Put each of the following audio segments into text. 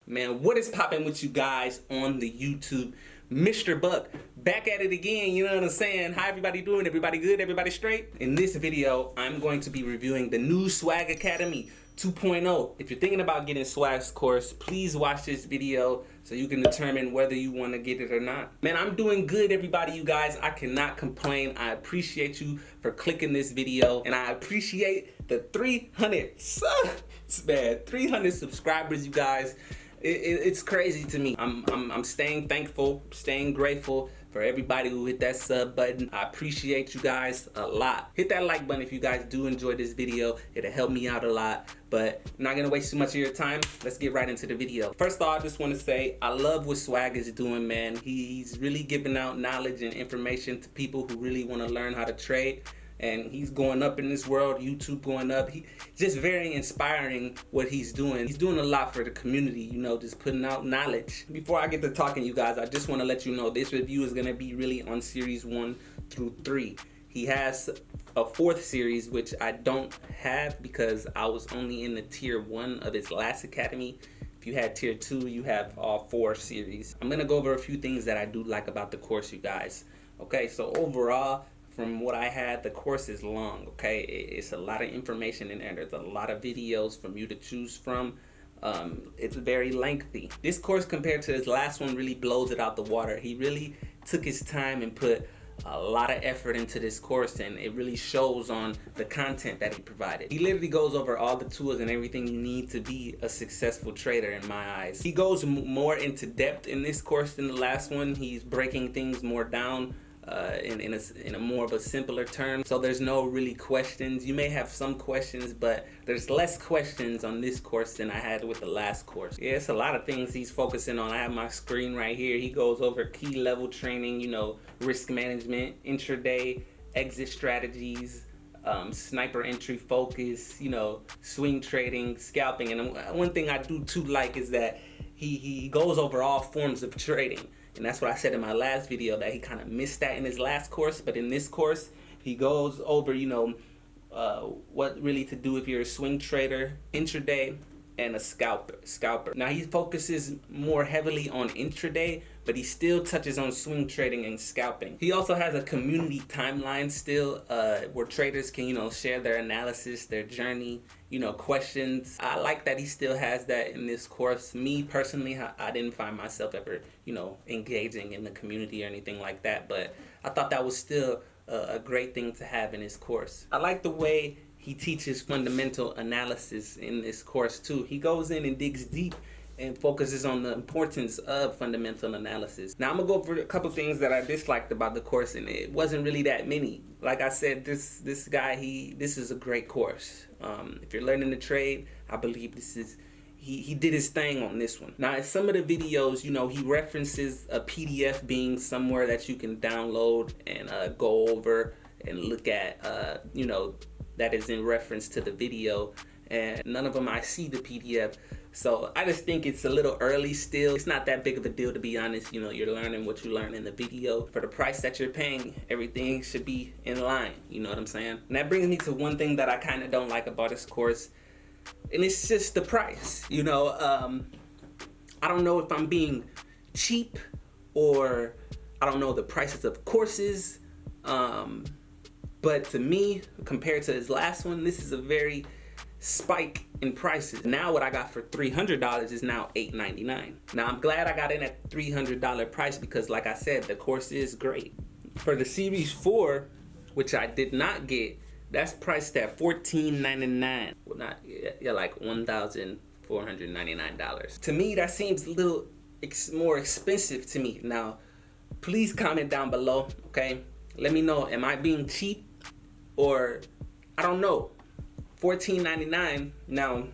Man, what is popping with you guys on the YouTube? Mr. Buck, back at it again, you know what I'm saying? How everybody doing? Everybody good? Everybody straight? In this video, I'm going to be reviewing the new Swag Academy 2.0. If you're thinking about getting Forex Course, please watch this video so you can determine whether you want to get it or not. Man, I'm doing good, everybody, you guys. I cannot complain. I appreciate you for clicking this video, and I appreciate the 300 subscribers, you guys. It's crazy to me. I'm staying thankful, staying grateful for everybody who hit that sub button. I appreciate you guys a lot. Hit that like button if you guys do enjoy this video. It'll help me out a lot. But I'm not gonna waste too much of your time. Let's get right into the video. First of all, I just want to say I love what Swag is doing, man. He's really giving out knowledge and information to people who really want to learn how to trade. And he's going up in this world, YouTube going up. He's just very inspiring what he's doing. He's doing a lot for the community, you know, just putting out knowledge. Before I get to talking, you guys, I just want to let you know this review is going to be really on series 1 through 3. He has a 4th series, which I don't have because I was only in the tier 1 of his last academy. If you had tier 2, you have all 4 series. I'm going to go over a few things that I do like about the course, you guys. Okay, so overall, from what I had, the course is long, okay? It's a lot of information in there. There's a lot of videos from you to choose from. It's very lengthy. This course compared to his last one really blows it out the water. He really took his time and put a lot of effort into this course, and it really shows on the content that he provided. He literally goes over all the tools and everything you need to be a successful trader in my eyes. He goes more into depth in this course than the last one. He's breaking things more down in a more of a simpler term, so there's no really questions. You may have some questions, but there's less questions on this course than I had with the last course. Yeah, it's a lot of things he's focusing on. I have my screen right here. He goes over key level training, you know, risk management, intraday, exit strategies, sniper entry focus, you know, swing trading, scalping. And one thing I do too like is that he goes over all forms of trading. And that's what I said in my last video, that he kind of missed that in his last course. But in this course, he goes over, you know, what really to do if you're a swing trader, intraday, and a scalper. Now, he focuses more heavily on intraday, but he still touches on swing trading and scalping. He also has a community timeline still, where traders can, you know, share their analysis, their journey, you know, questions. I like that he still has that in this course. Me personally, I didn't find myself ever, you know, engaging in the community or anything like that, but I thought that was still a great thing to have in his course. I like the way he teaches fundamental analysis in this course too. He goes in and digs deep and focuses on the importance of fundamental analysis. Now I'm gonna go over a couple things that I disliked about the course, and it wasn't really that many. Like I said, this guy, this is a great course. If you're learning to trade, I believe this is, he did his thing on this one. Now in some of the videos, you know, he references a PDF being somewhere that you can download and go over and look at, you know, that is in reference to the video, and none of them I see the PDF. So I just think it's a little early still. It's not that big of a deal, to be honest. You know, you're learning what you learn in the video. For the price that you're paying, everything should be in line. You know what I'm saying? And that brings me to one thing that I kind of don't like about this course, and it's just the price. You know, I don't know if I'm being cheap, or I don't know the prices of courses. But to me, compared to his last one, this is a very spike in prices. Now what I got for $300 is now $8.99. Now I'm glad I got in at $300 price because, like I said, the course is great. For the series 4, which I did not get, that's priced at $14.99. Well, not, yeah, like $1,499. To me, that seems a little more expensive to me. Now, please comment down below, okay? Let me know, am I being cheap? Or, I don't know, $14.99. Now,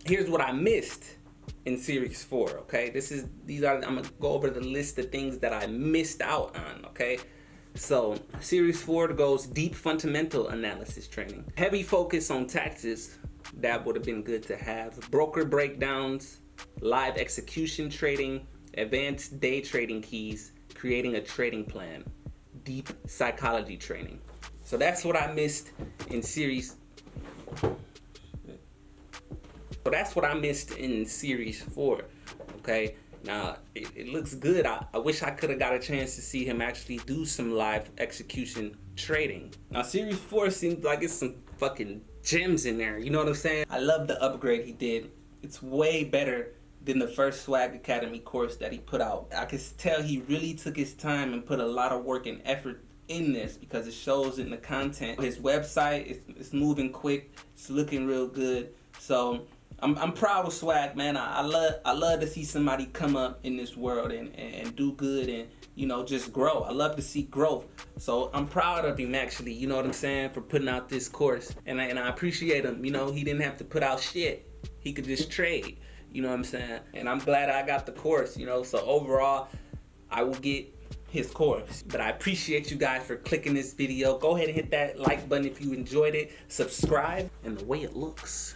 here's what I missed in series 4, okay? I'm gonna go over the list of things that I missed out on, okay? So, series 4 goes deep fundamental analysis training. Heavy focus on taxes, that would have been good to have. Broker breakdowns, live execution trading, advanced day trading keys, creating a trading plan, deep psychology training. So that's what I missed in series So that's what I missed in series 4. Okay, now it looks good. I wish I could have got a chance to see him actually do some live execution trading. Now series 4 seems like it's some fucking gems in there, you know what I'm saying? I love the upgrade he did. It's way better than the first Swag Academy course that he put out. I can tell he really took his time and put a lot of work and effort in this, because it shows in the content. His website is moving quick, it's looking real good. So I'm proud of Swag, man. I love to see somebody come up in this world and do good and, you know, just grow. I love to see growth. So I'm proud of him, actually, you know what I'm saying, for putting out this course. And I appreciate him. You know, he didn't have to put out shit. He could just trade, you know what I'm saying? And I'm glad I got the course, you know. So overall, I will get his course. But I appreciate you guys for clicking this video. Go ahead and hit that like button if you enjoyed it. Subscribe, and the way it looks,